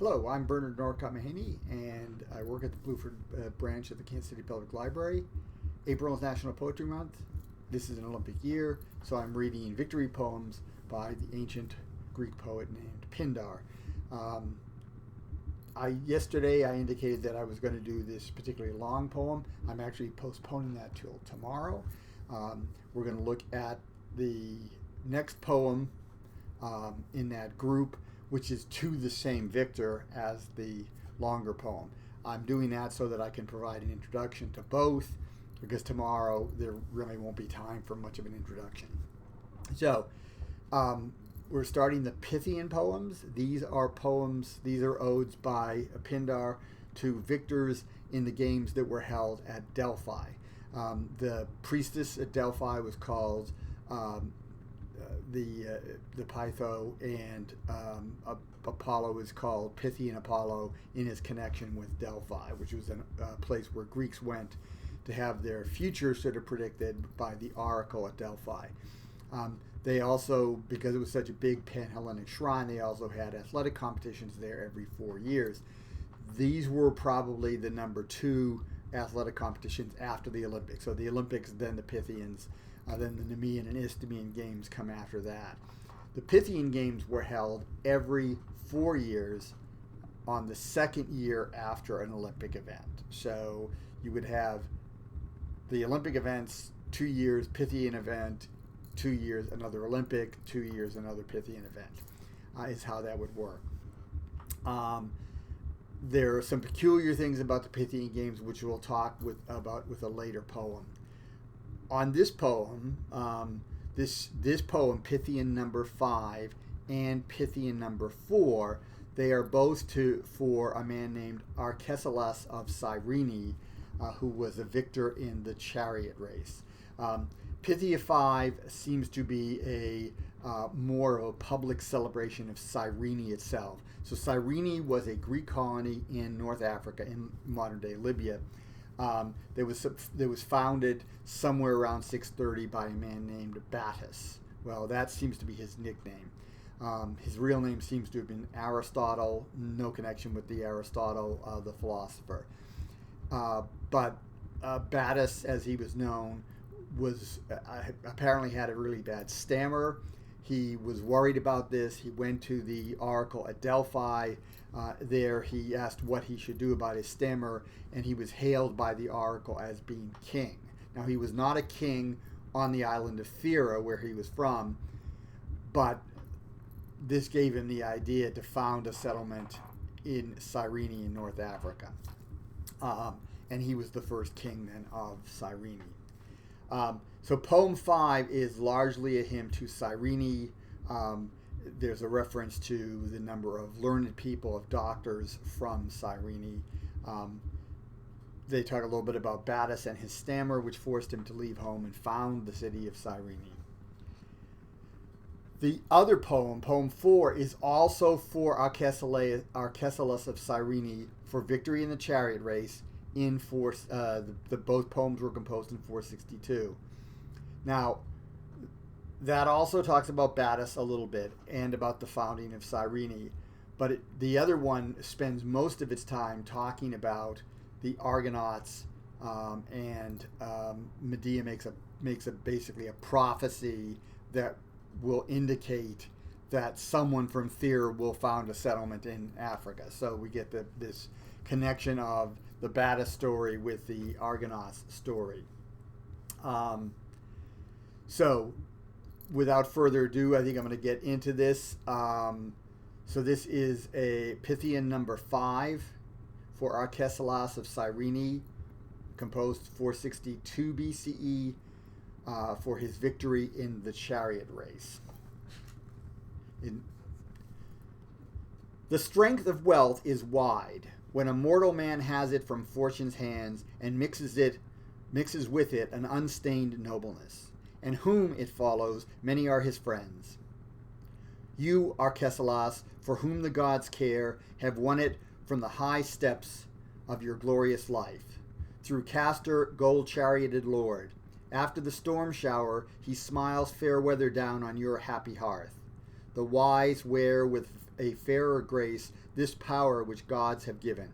Hello, I'm Bernard Norcott-Mahany, and I work at the Bluford branch of the Kansas City Public Library. April is National Poetry Month. This is an Olympic year, so I'm reading victory poems by the ancient Greek poet named Pindar. Yesterday I indicated that I was going to do this particularly long poem. I'm actually postponing that till tomorrow. We're going to look at the next poem in that group, which is to the same victor as the longer poem. I'm doing that so that I can provide an introduction to both, because tomorrow there really won't be time for much of an introduction. So we're starting the Pythian poems. These are odes by Pindar to victors in the games that were held at Delphi. The priestess at Delphi was called the Pytho, and Apollo is called Pythian Apollo in his connection with Delphi, which was a place where Greeks went to have their future sort of predicted by the oracle at Delphi. They also, because it was such a big Pan-Hellenic shrine, they also had athletic competitions there every 4 years. These were probably the number 2 athletic competitions after the Olympics. So the Olympics, then the Pythians, then the Nemean and Isthmian Games come after that. The Pythian Games were held every 4 years on the second year after an Olympic event. So you would have the Olympic events 2 years, Pythian event, 2 years, another Olympic, 2 years, another Pythian event, is how that would work. There are some peculiar things about the Pythian Games, which we'll talk about with a later poem. On this poem, this poem, Pythian number 5 and Pythian number 4, they are both for a man named Arcesilas of Cyrene, who was a victor in the chariot race. Pythia 5 seems to be more of a public celebration of Cyrene itself. So Cyrene was a Greek colony in North Africa, in modern-day Libya. That was founded somewhere around 630 by a man named Battus. Well, that seems to be his nickname. His real name seems to have been Aristotle, no connection with the Aristotle, the philosopher. But Battus, as he was known, apparently had a really bad stammer. He was worried about this. He went to the oracle at Delphi. There he asked what he should do about his stammer, and he was hailed by the oracle as being king. Now, he was not a king on the island of Thera, where he was from, but this gave him the idea to found a settlement in Cyrene in North Africa. And he was the first king then of Cyrene. So poem 5 is largely a hymn to Cyrene. There's a reference to the number of learned people, of doctors from Cyrene. They talk a little bit about Battus and his stammer, which forced him to leave home and found the city of Cyrene. The other poem, poem 4, is also for Arcesilas of Cyrene for victory in the chariot race. Both poems were composed in 462. Now, that also talks about Battus a little bit and about the founding of Cyrene, but the other one spends most of its time talking about the Argonauts, and Medea makes basically a prophecy that will indicate that someone from Thera will found a settlement in Africa. So we get this connection of the Battus story with the Argonauts story. So without further ado, I think I'm going to get into this. So this is a Pythian number 5 for Arcesilas of Cyrene, composed 462 BCE, for his victory in the chariot race. The strength of wealth is wide, when a mortal man has it from fortune's hands, and mixes with it an unstained nobleness, and whom, it follows, many are his friends. You, Arcesilas, for whom the gods care, have won it from the high steps of your glorious life. Through Castor, gold-charioted lord, after the storm shower, he smiles fair weather down on your happy hearth. The wise wear with a fairer grace this power which gods have given.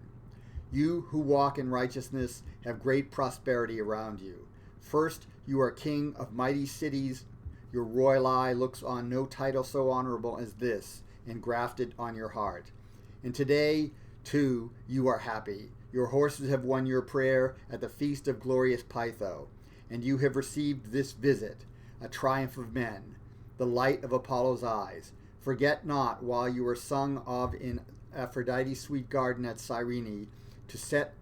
You who walk in righteousness have great prosperity around you. First, you are king of mighty cities. Your royal eye looks on no title so honorable as this, engrafted on your heart. And today, too, you are happy. Your horses have won your prayer at the feast of glorious Pytho, and you have received this visit, a triumph of men, the light of Apollo's eyes. Forget not, while you are sung of in Aphrodite's sweet garden at Cyrene, to set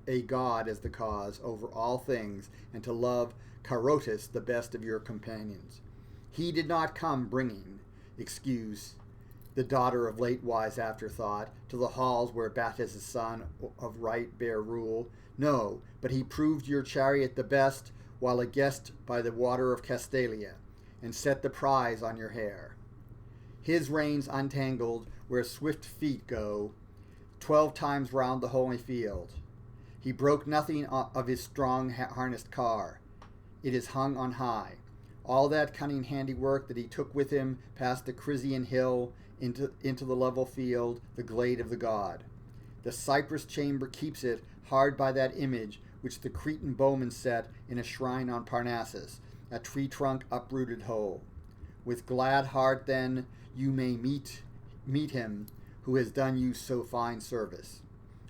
a god as the cause over all things, and to love Carotis, the best of your companions. He did not come bringing excuse, the daughter of late wise afterthought, to the halls where Battus' son of right bare rule. No, but he proved your chariot the best, while a guest by the water of Castalia, and set the prize on your hair. His reins untangled where swift feet go, 12 times round the holy field. He broke nothing of his strong harnessed car. It is hung on high. All that cunning handiwork that he took with him past the Crisian hill into the level field, the glade of the god. The cypress chamber keeps it hard by that image which the Cretan bowmen set in a shrine on Parnassus, a tree trunk uprooted whole. With glad heart then you may meet him who has done you so fine service.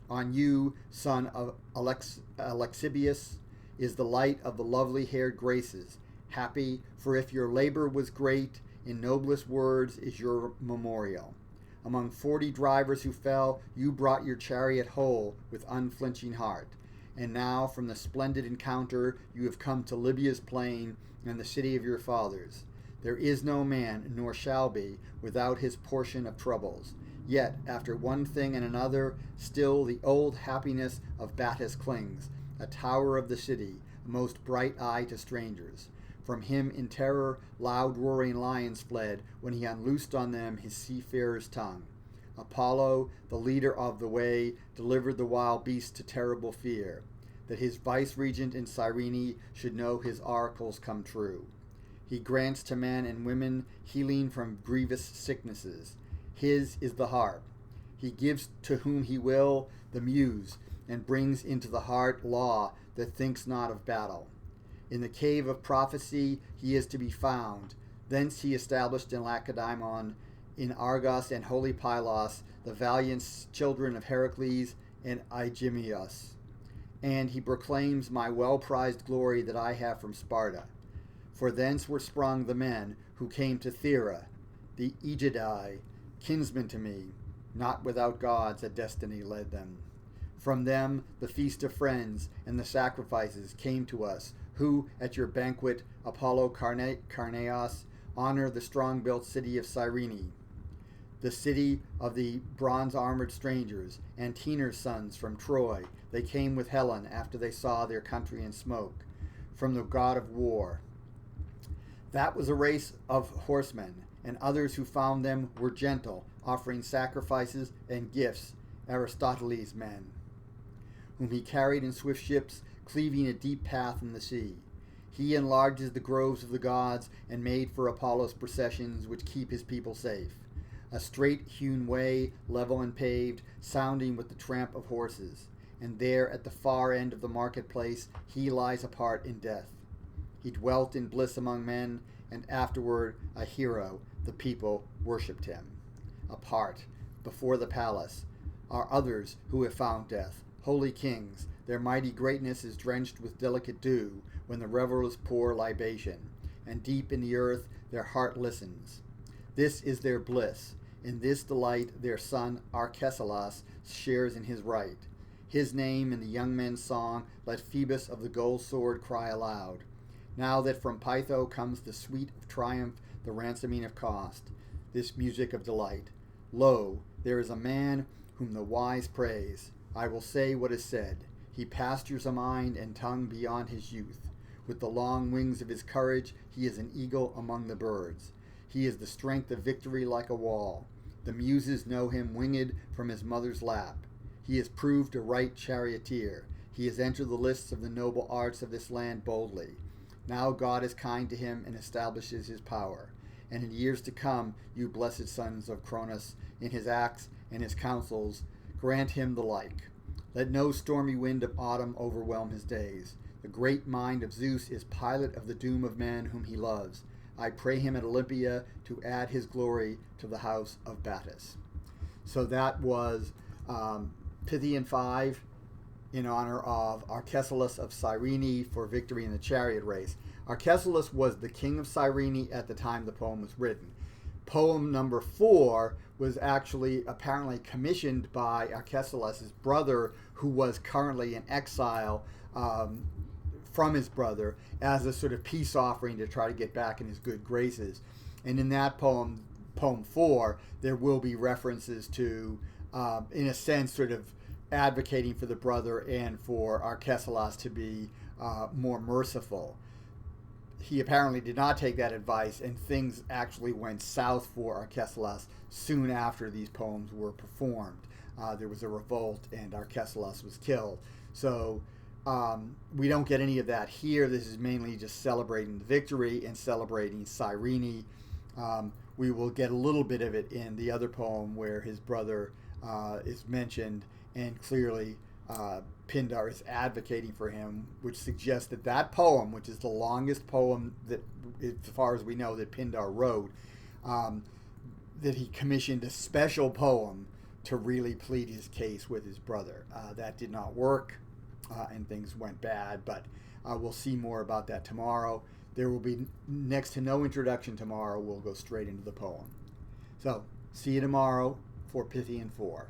On you, son of Alexibius, is the light of the lovely-haired Graces. Happy, for if your labor was great, in noblest words is your memorial. Among 40 drivers who fell, you brought your chariot whole with unflinching heart. And now, from the splendid encounter, you have come to Libya's plain and the city of your fathers. There is no man, nor shall be, without his portion of troubles. Yet, after one thing and another, still the old happiness of Battus clings, a tower of the city, a most bright eye to strangers. From him in terror loud roaring lions fled, when he unloosed on them his seafarer's tongue. Apollo, the leader of the way, delivered the wild beasts to terrible fear, that his vice-regent in Cyrene should know his oracles come true. He grants to men and women healing from grievous sicknesses. His is the harp. He gives to whom he will the muse, and brings into the heart law that thinks not of battle. In the cave of prophecy he is to be found. Thence he established in Lacedaemon, in Argos and holy Pylos, the valiant children of Heracles and Aegimeus. And he proclaims my well-prized glory that I have from Sparta. For thence were sprung the men who came to Thera, the Aegidae, kinsmen to me. Not without gods a destiny led them. From them the feast of friends and the sacrifices came to us, who at your banquet, Apollo Carneas, honor the strong-built city of Cyrene, the city of the bronze-armored strangers, Antenor's sons from Troy. They came with Helen after they saw their country in smoke, from the god of war. That was a race of horsemen, and others who found them were gentle, offering sacrifices and gifts, Aristoteles' men, whom he carried in swift ships, cleaving a deep path in the sea. He enlarges the groves of the gods, and made for Apollo's processions which keep his people safe. A straight-hewn way, level and paved, sounding with the tramp of horses. And there, at the far end of the marketplace, he lies apart in death. He dwelt in bliss among men, and afterward, a hero, the people worshipped him. Apart, before the palace, are others who have found death, holy kings. Their mighty greatness is drenched with delicate dew when the revelers pour libation, and deep in the earth their heart listens. This is their bliss. In this delight their son Arcesilas shares in his right. His name in the young men's song let Phoebus of the gold sword cry aloud. Now that from Pytho comes the sweet of triumph, the ransoming of cost, this music of delight. Lo, there is a man whom the wise praise. I will say what is said. He pastures a mind and tongue beyond his youth. With the long wings of his courage, he is an eagle among the birds. He is the strength of victory like a wall. The muses know him winged from his mother's lap. He has proved a right charioteer. He has entered the lists of the noble arts of this land boldly. Now God is kind to him and establishes his power. and in years to come, you blessed sons of Cronus, in his acts and his counsels, grant him the like. Let no stormy wind of autumn overwhelm his days. The great mind of Zeus is pilot of the doom of men whom he loves. I pray him at Olympia to add his glory to the house of Battus. So that was Pythian 5 in honor of Arcesilas of Cyrene for victory in the chariot race. Arcesilas was the king of Cyrene at the time the poem was written. Poem number 4 was actually apparently commissioned by Arcesilas' brother, who was currently in exile from his brother, as a sort of peace offering to try to get back in his good graces. And in that poem, poem 4, there will be references to, in a sense, sort of advocating for the brother and for Arcesilas to be more merciful. He apparently did not take that advice, and things actually went south for Arcesilas soon after these poems were performed. There was a revolt, and Arcesilas was killed. So we don't get any of that here. This is mainly just celebrating the victory and celebrating Cyrene. We will get a little bit of it in the other poem where his brother is mentioned, and clearly Pindar is advocating for him, which suggests that that poem, which is the longest poem that, as far as we know, that Pindar wrote, that he commissioned a special poem to really plead his case with his brother. That did not work, and things went bad, but we'll see more about that tomorrow. There will be next to no introduction tomorrow. We'll go straight into the poem. So, see you tomorrow for Pythian 4.